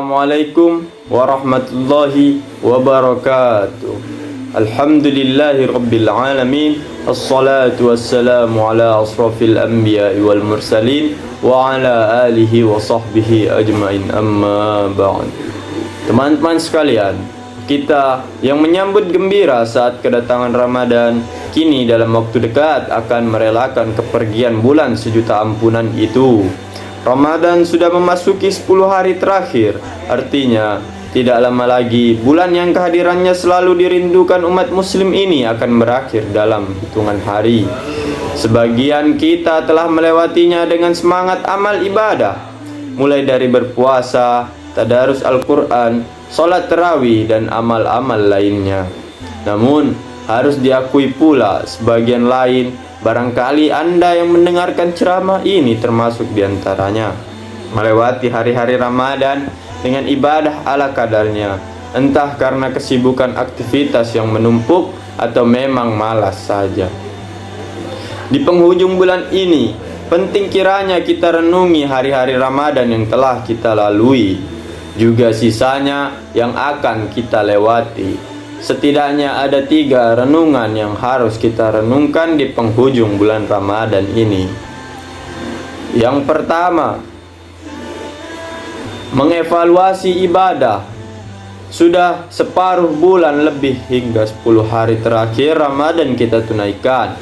Assalamualaikum warahmatullahi wabarakatuh. Alhamdulillahi rabbil alamin. Assalatu wassalamu ala asrafil anbiya wal mursalin wa ala alihi wa sahbihi ajmain, amma ba'd. Teman-teman sekalian, kita yang menyambut gembira saat kedatangan Ramadan, kini dalam waktu dekat akan merelakan kepergian bulan sejuta ampunan itu. Ramadan sudah memasuki 10 hari terakhir. Artinya, tidak lama lagi bulan yang kehadirannya selalu dirindukan umat muslim ini akan berakhir dalam hitungan hari. Sebagian kita telah melewatinya dengan semangat amal ibadah, mulai dari berpuasa, tadarus Al-Quran, sholat tarawih, dan amal-amal lainnya. Namun, harus diakui pula sebagian lain, barangkali Anda yang mendengarkan ceramah ini termasuk diantaranya, melewati hari-hari Ramadan dengan ibadah ala kadarnya, entah karena kesibukan aktivitas yang menumpuk atau memang malas saja. Di penghujung bulan ini, penting kiranya kita renungi hari-hari Ramadan yang telah kita lalui, juga sisanya yang akan kita lewati. Setidaknya ada 3 renungan yang harus kita renungkan di penghujung bulan Ramadan ini. Yang pertama, mengevaluasi ibadah. Sudah separuh bulan lebih hingga 10 hari terakhir Ramadan kita tunaikan.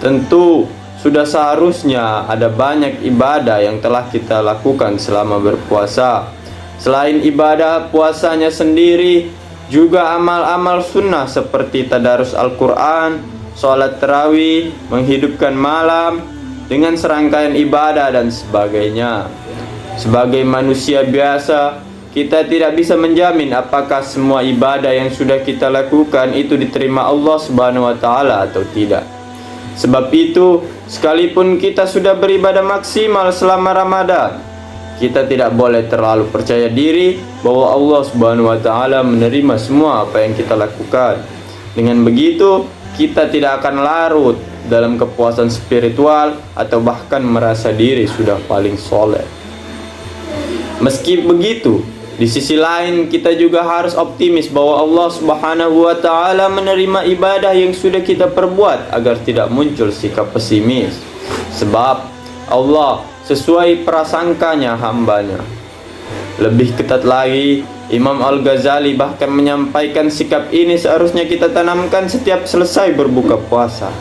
Tentu sudah seharusnya ada banyak ibadah yang telah kita lakukan selama berpuasa. Selain ibadah puasanya sendiri, juga amal-amal sunnah seperti tadarus Al-Quran, sholat tarawih, menghidupkan malam, dengan serangkaian ibadah dan sebagainya. Sebagai manusia biasa, kita tidak bisa menjamin apakah semua ibadah yang sudah kita lakukan itu diterima Allah Subhanahu wa Ta'ala atau tidak. Sebab itu, sekalipun kita sudah beribadah maksimal selama Ramadan, kita tidak boleh terlalu percaya diri bahwa Allah Subhanahu wa Ta'ala menerima semua apa yang kita lakukan. Dengan begitu, kita tidak akan larut dalam kepuasan spiritual atau bahkan merasa diri sudah paling soleh. Meski begitu, di sisi lain kita juga harus optimis bahwa Allah Subhanahu wa Ta'ala menerima ibadah yang sudah kita perbuat agar tidak muncul sikap pesimis. Sebab Allah sesuai prasangkanya hambanya. Lebih ketat lagi, Imam Al-Ghazali bahkan menyampaikan sikap ini seharusnya kita tanamkan setiap selesai berbuka puasa,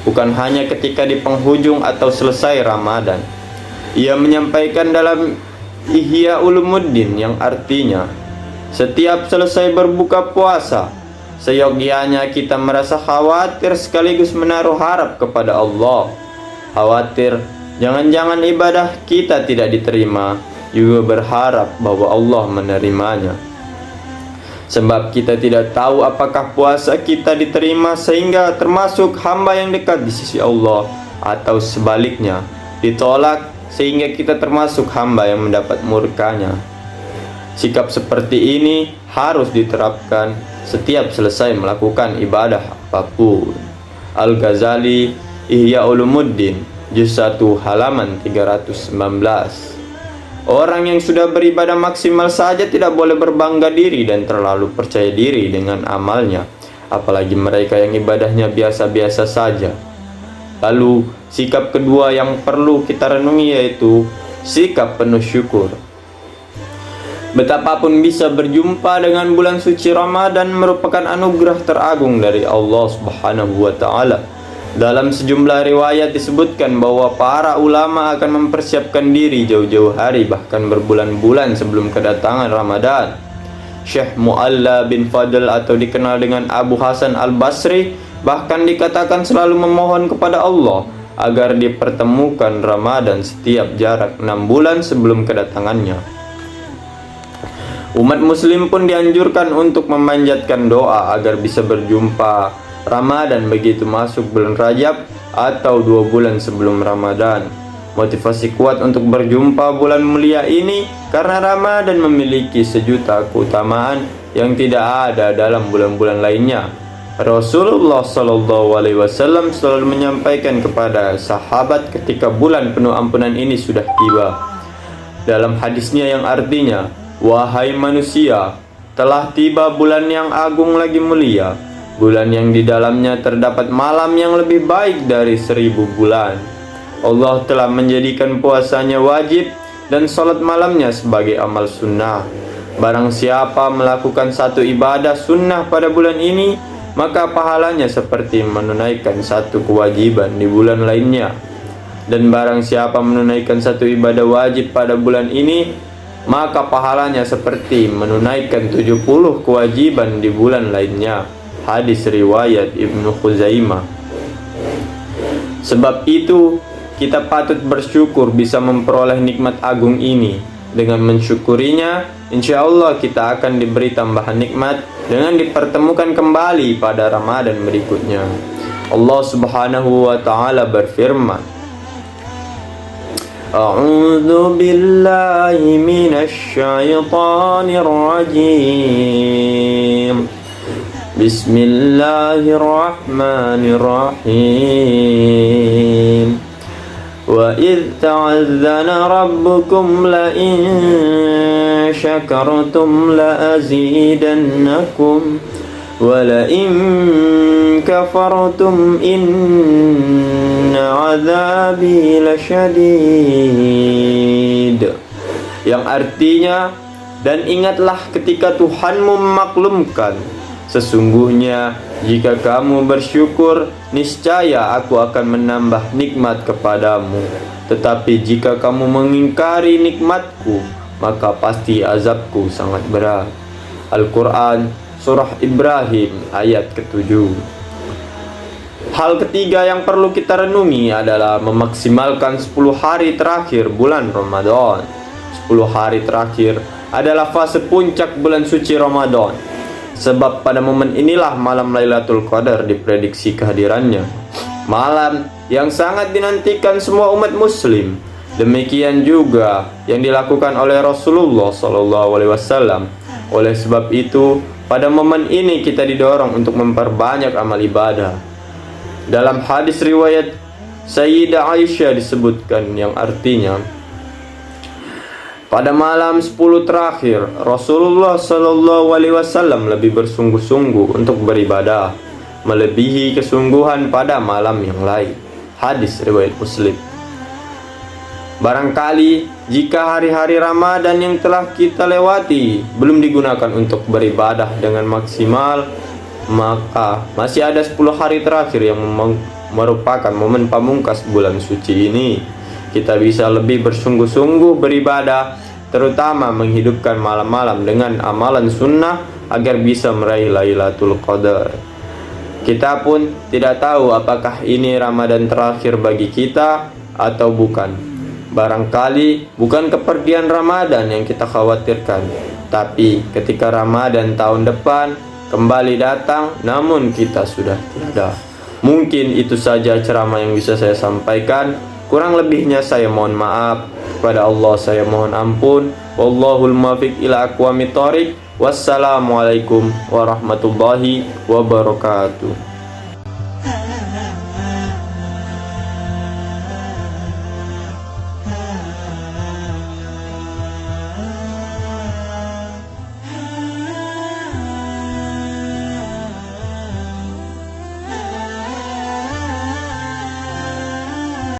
bukan hanya ketika di penghujung atau selesai Ramadan. Ia menyampaikan dalam Ihya Ulumuddin yang artinya, setiap selesai berbuka puasa, seyogianya kita merasa khawatir sekaligus menaruh harap kepada Allah. Khawatir jangan-jangan ibadah kita tidak diterima, juga berharap bahwa Allah menerimanya. Sebab kita tidak tahu apakah puasa kita diterima sehingga termasuk hamba yang dekat di sisi Allah, atau sebaliknya, ditolak sehingga kita termasuk hamba yang mendapat murkanya. Sikap seperti ini harus diterapkan setiap selesai melakukan ibadah apapun. Al-Ghazali, Ihya Ulumuddin, Juz 1 halaman 319. Orang yang sudah beribadah maksimal saja tidak boleh berbangga diri dan terlalu percaya diri dengan amalnya, apalagi mereka yang ibadahnya biasa-biasa saja. Lalu, sikap kedua yang perlu kita renungi yaitu sikap penuh syukur. Betapapun bisa berjumpa dengan bulan suci Ramadan merupakan anugerah teragung dari Allah Subhanahu wa Ta'ala. Dalam sejumlah riwayat disebutkan bahwa para ulama akan mempersiapkan diri jauh-jauh hari, bahkan berbulan-bulan sebelum kedatangan Ramadan. Syekh Mu'alla bin Fadl atau dikenal dengan Abu Hasan Al-Basri bahkan dikatakan selalu memohon kepada Allah agar dipertemukan Ramadan setiap jarak 6 bulan sebelum kedatangannya. Umat muslim pun dianjurkan untuk memanjatkan doa agar bisa berjumpa Ramadan begitu masuk bulan Rajab atau 2 bulan sebelum Ramadan. Motivasi kuat untuk berjumpa bulan mulia ini karena Ramadan memiliki sejuta keutamaan yang tidak ada dalam bulan-bulan lainnya. Rasulullah SAW selalu menyampaikan kepada sahabat ketika bulan penuh ampunan ini sudah tiba. Dalam hadisnya yang artinya, Wahai manusia, telah tiba bulan yang agung lagi mulia, bulan yang di dalamnya terdapat malam yang lebih baik dari 1000 bulan. Allah telah menjadikan puasanya wajib dan sholat malamnya sebagai amal sunnah. Barang siapa melakukan satu ibadah sunnah pada bulan ini, maka pahalanya seperti menunaikan satu kewajiban di bulan lainnya. Dan barang siapa menunaikan satu ibadah wajib pada bulan ini, maka pahalanya seperti menunaikan 70 kewajiban di bulan lainnya. Hadis riwayat Ibnu Khuzaimah. Sebab itu, kita patut bersyukur bisa memperoleh nikmat agung ini. Dengan mensyukurinya, insya Allah kita akan diberi tambahan nikmat dengan dipertemukan kembali pada Ramadan berikutnya. Allah Subhanahu wa taala berfirman, A'udzu billahi minasy syaithanir rajim. Bismillahirrahmanirrahim. وَإِذْ تَعَذَّنَ رَبُّكُمْ لَئِن شَكَرْتُمْ لَأَزِيدَنَّكُمْ وَلَئِن كَفَرْتُمْ إِنَّ عَذَابِي لَشَدِيدٌ. Yang artinya, dan ingatlah ketika Tuhanmu memaklumkan, sesungguhnya jika kamu bersyukur, niscaya aku akan menambah nikmat kepadamu. Tetapi jika kamu mengingkari nikmatku, maka pasti azabku sangat berat. Al-Quran Surah Ibrahim ayat ke-7. Hal ketiga yang perlu kita renungi adalah memaksimalkan 10 hari terakhir bulan Ramadan. 10 hari terakhir adalah fase puncak bulan suci Ramadan. Sebab pada momen inilah malam Lailatul Qadar diprediksi kehadirannya. Malam yang sangat dinantikan semua umat muslim. Demikian juga yang dilakukan oleh Rasulullah SAW. Oleh sebab itu, pada momen ini kita didorong untuk memperbanyak amal ibadah. Dalam hadis riwayat Sayyidah Aisyah disebutkan yang artinya, pada malam 10 terakhir, Rasulullah SAW lebih bersungguh-sungguh untuk beribadah, melebihi kesungguhan pada malam yang lain. Hadis riwayat Muslim. Barangkali jika hari-hari Ramadan yang telah kita lewati belum digunakan untuk beribadah dengan maksimal, maka masih ada 10 hari terakhir yang merupakan momen pamungkas bulan suci ini. Kita bisa lebih bersungguh-sungguh beribadah, terutama menghidupkan malam-malam dengan amalan sunnah agar bisa meraih Lailatul Qadar. Kita pun tidak tahu apakah ini Ramadan terakhir bagi kita atau bukan. Barangkali bukan kepergian Ramadan yang kita khawatirkan, tapi ketika Ramadan tahun depan kembali datang namun kita sudah tiada. Mungkin itu saja ceramah yang bisa saya sampaikan. Kurang lebihnya saya mohon maaf. Kepada Allah saya mohon ampun. Wallahul muwaffiq ila aqwamit thoriq. Wassalamualaikum warahmatullahi wabarakatuh.